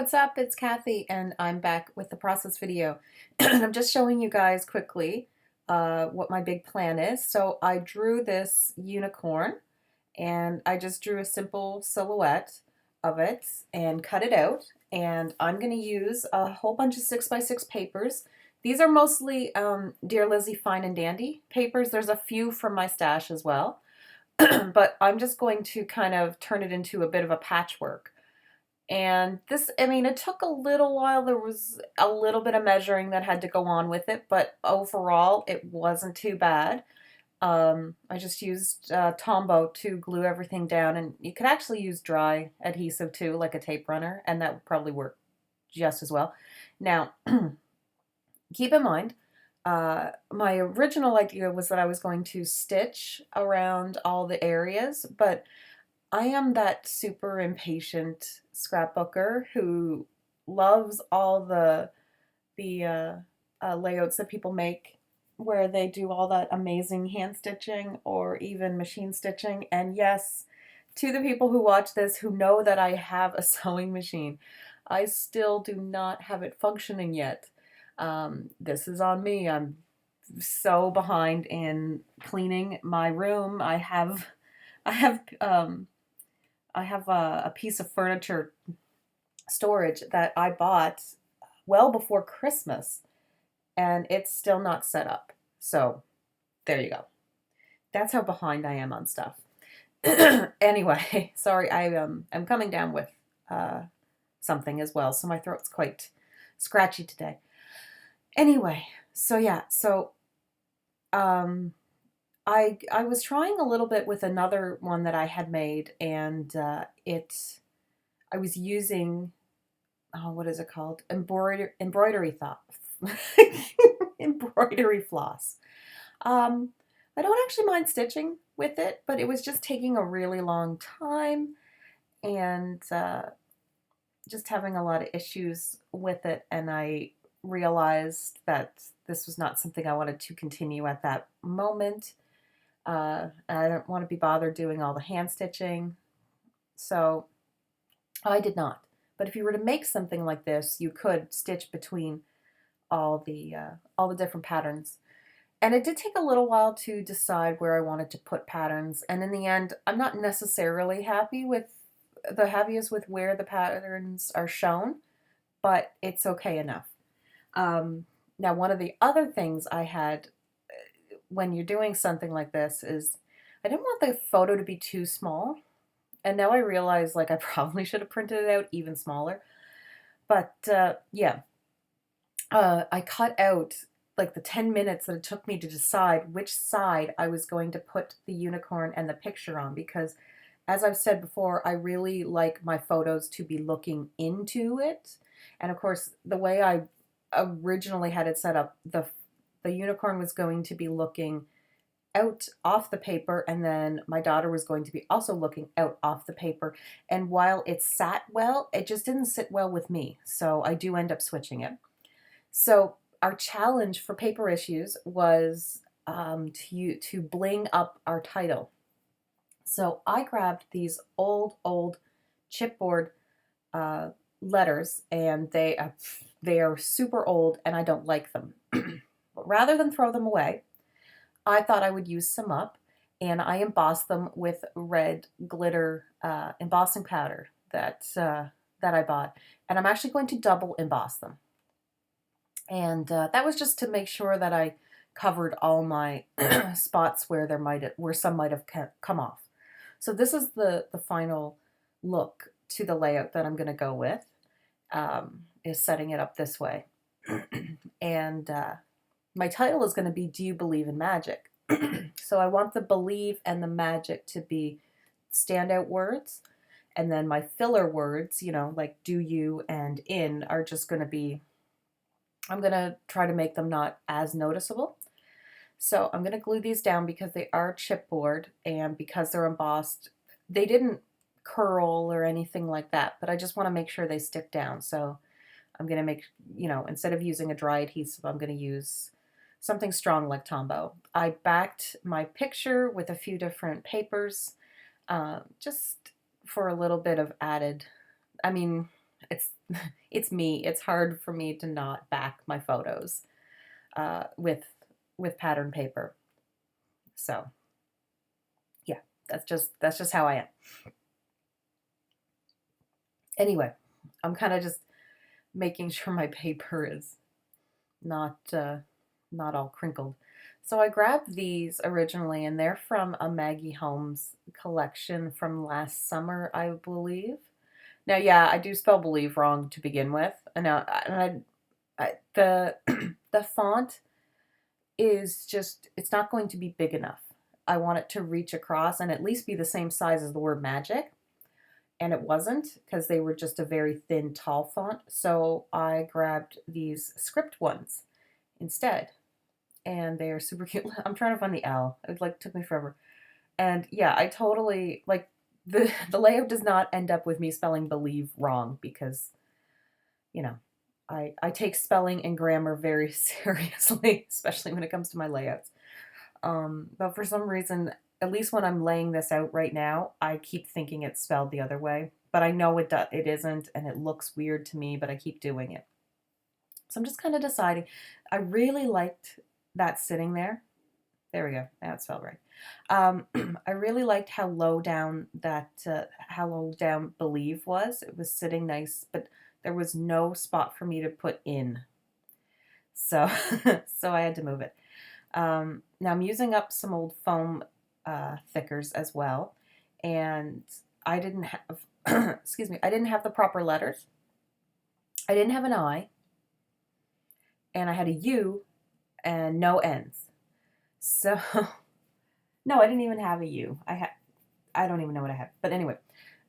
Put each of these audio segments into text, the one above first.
what's up? It's Kathy, and I'm back with the process video. And I'm just showing you guys quickly what my big plan is. So I drew this unicorn, and I just drew a simple silhouette of it and cut it out. And I'm going to use a whole bunch of 6x6 papers. These are mostly Dear Lizzie Fine and Dandy papers. There's a few from my stash as well. But I'm just going to kind of turn it into a bit of a patchwork. And this, I mean, it took a little while. There was a little bit of measuring that had to go on with it, but overall, it wasn't too bad. I just used Tombow to glue everything down, and you could actually use dry adhesive too, like a tape runner, and that would probably work just as well. Now, keep in mind, my original idea was that I was going to stitch around all the areas, but I am that super impatient scrapbooker who loves all the layouts that people make where they do all that amazing hand stitching or even machine stitching. And yes, to the people who watch this who know that I have a sewing machine, I still do not have it functioning yet. This is on me. I'm so behind in cleaning my room. I have a piece of furniture storage that I bought well before Christmas, and it's still not set up. So there you go. That's how behind I am on stuff. Anyway, sorry, I'm coming down with something as well, so my throat's quite scratchy today. Anyway, so yeah, so I was trying a little bit with another one that I had made, and I was using, oh, what is it called? Embroidery thought. Embroidery floss. I don't actually mind stitching with it, but it was just taking a really long time, and just having a lot of issues with it, and I realized that this was not something I wanted to continue at that moment. I don't want to be bothered doing all the hand stitching, so I did not. But if you were to make something like this, you could stitch between all the different patterns. And it did take a little while to decide where I wanted to put patterns. And in the end, I'm not necessarily happiest with where the patterns are shown, but it's okay enough. Now, one of the other things I had when you're doing something like this is I didn't want the photo to be too small. And now I realize like I probably should have printed it out even smaller. But yeah, I cut out like the 10 minutes that it took me to decide which side I was going to put the unicorn and the picture on, because as I've said before, I really like my photos to be looking into it. And of course, the way I originally had it set up, the unicorn was going to be looking out off the paper, and then my daughter was going to be also looking out off the paper. And while it sat well, it just didn't sit well with me. So I do end up switching it. So our challenge for paper issues was to bling up our title. So I grabbed these old chipboard letters, and they are super old, and I don't like them. But rather than throw them away, I thought I would use some up, and I embossed them with red glitter embossing powder that I bought, and I'm actually going to double emboss them. And that was just to make sure that I covered all my spots where some might have come off. So this is the final look to the layout that I'm going to go with, is setting it up this way. And my title is going to be Do You Believe in Magic? So I want the believe and the magic to be standout words. And then my filler words, you know, like do you and in, are just going to be, I'm going to try to make them not as noticeable. So I'm going to glue these down because they are chipboard, and because they're embossed, they didn't curl or anything like that, but I just want to make sure they stick down. So I'm going to make, you know, instead of using a dry adhesive, I'm going to use something strong like Tombow. I backed my picture with a few different papers, just for a little bit of added, I mean, it's me. It's hard for me to not back my photos with pattern paper. So yeah, that's just how I am. Anyway, I'm kind of just making sure my paper is not not all crinkled. So I grabbed these originally, and they're from a Maggie Holmes collection from last summer, I believe. Now, yeah, I do spell believe wrong to begin with. The the font is just, it's not going to be big enough. I want it to reach across and at least be the same size as the word magic. And it wasn't, because they were just a very thin, tall font. So I grabbed these script ones instead. And they are super cute. I'm trying to find the L. It like took me forever. And yeah, I totally like the layout does not end up with me spelling believe wrong, because you know, I take spelling and grammar very seriously, especially when it comes to my layouts. But for some reason, at least when I'm laying this out right now, I keep thinking it's spelled the other way. But I know it isn't, and it looks weird to me, but I keep doing it. So I'm just kind of deciding. I really liked that sitting there. There we go. Now it's spelled right. I really liked how low down how low down believe was. It was sitting nice, but there was no spot for me to put in. So, so I had to move it. Now I'm using up some old foam thickers as well, and I didn't have, excuse me, I didn't have the proper letters. I didn't have an I, and I had a U and no N's. So, no, I didn't even have a U. I don't even know what I had. But anyway,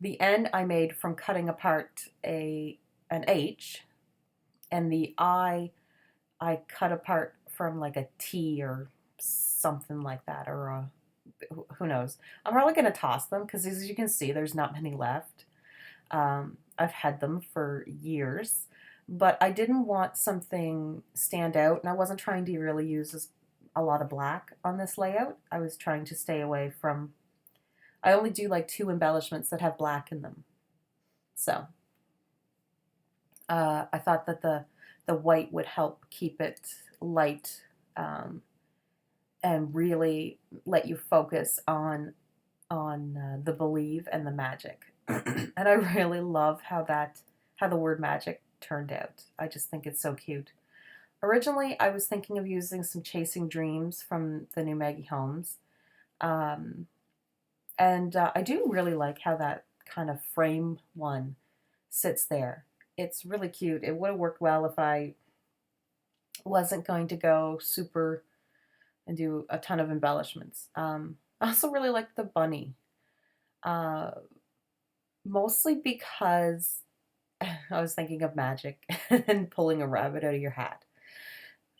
the N I made from cutting apart an H, and the I cut apart from like a T or something like that, or who knows. I'm probably going to toss them, because as you can see, there's not many left. I've had them for years, but I didn't want something stand out, and I wasn't trying to really use a lot of black on this layout. I was trying to stay away from, I only do like 2 embellishments that have black in them. So I thought that the white would help keep it light, and really let you focus on the believe and the magic. And I really love how the word magic turned out. I just think it's so cute. Originally, I was thinking of using some Chasing Dreams from the new Maggie Holmes. Um, and I do really like how that kind of frame one sits there. It's really cute. It would have worked well if I wasn't going to go super and do a ton of embellishments. I also really like the bunny, uh, mostly because I was thinking of magic and pulling a rabbit out of your hat.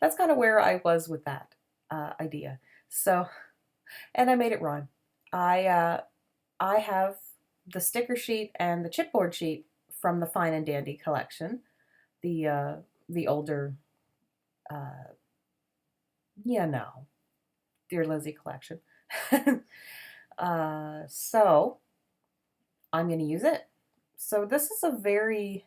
That's kind of where I was with that idea. So, and I made it rhyme. I uh, I have the sticker sheet and the chipboard sheet from the Fine and Dandy collection, the uh, the older, uh, yeah, no, Dear Lizzie collection. So I'm going to use it. So this is a very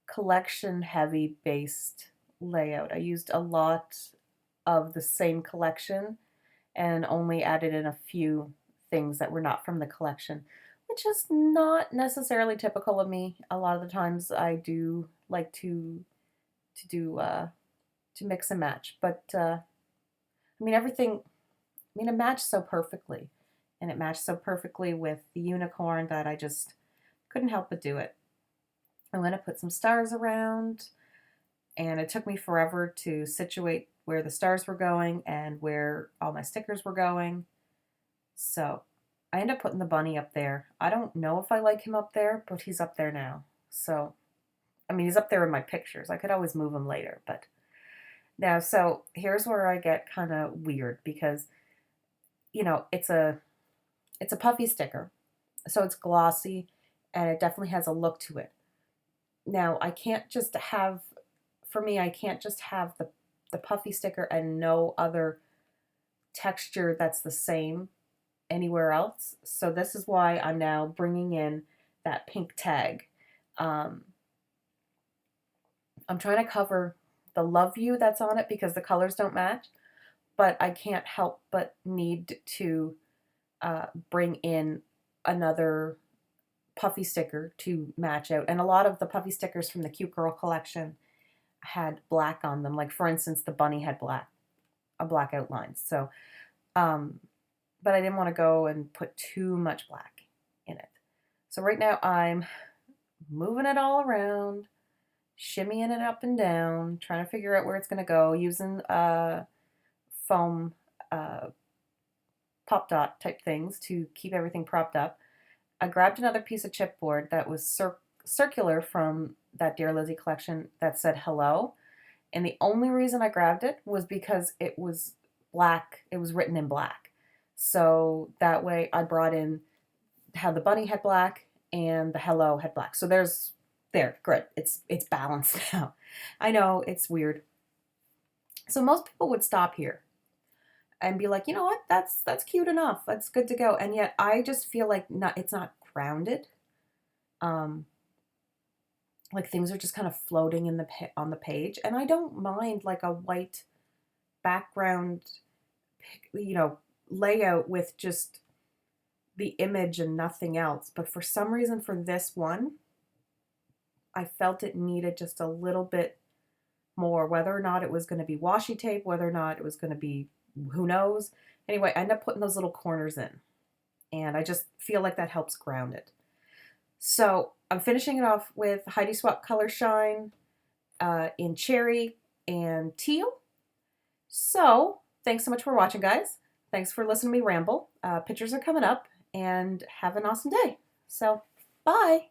collection heavy based layout. I used a lot of the same collection and only added in a few things that were not from the collection, which is not necessarily typical of me. A lot of the times I do like do to mix and match, but I mean everything. I mean it matched so perfectly, and it matched so perfectly with the unicorn that I just couldn't help but do it. I'm gonna put some stars around, and it took me forever to situate where the stars were going and where all my stickers were going. So I end up putting the bunny up there. I don't know if I like him up there, but he's up there now. So, I mean, he's up there in my pictures. I could always move him later, but now, so here's where I get kind of weird, because, it's a puffy sticker. So it's glossy, and it definitely has a look to it. Now, I can't just have, for me, I can't just have the puffy sticker and no other texture that's the same anywhere else. So this is why I'm now bringing in that pink tag. Um, I'm trying to cover the Love You that's on it because the colors don't match, but I can't help but need to bring in another puffy sticker to match out. And a lot of the puffy stickers from the Cute Girl collection had black on them. Like for instance, the bunny had a black outline. So, um, but I didn't want to go and put too much black in it. So right now I'm moving it all around, shimmying it up and down, trying to figure out where it's going to go using foam uh, pop dot type things to keep everything propped up. I grabbed another piece of chipboard that was circular from that Dear Lizzie collection that said hello. And the only reason I grabbed it was because it was black. It was written in black. So that way I brought in how the bunny had black and the hello had black. So there, good. It's balanced now. I know it's weird. So most people would stop here and be like, you know what, that's cute enough. That's good to go. And yet I just feel like it's not grounded. Um, like things are just kind of floating in on the page, and I don't mind like a white background, layout with just the image and nothing else. But for some reason, for this one, I felt it needed just a little bit more, whether or not it was going to be washi tape, whether or not it was going to be, who knows. Anyway, I end up putting those little corners in, and I just feel like that helps ground it. So I'm finishing it off with Heidi Swapp Color Shine in cherry and teal. So thanks so much for watching, guys. Thanks for listening to me ramble. Pictures are coming up, and have an awesome day. So bye.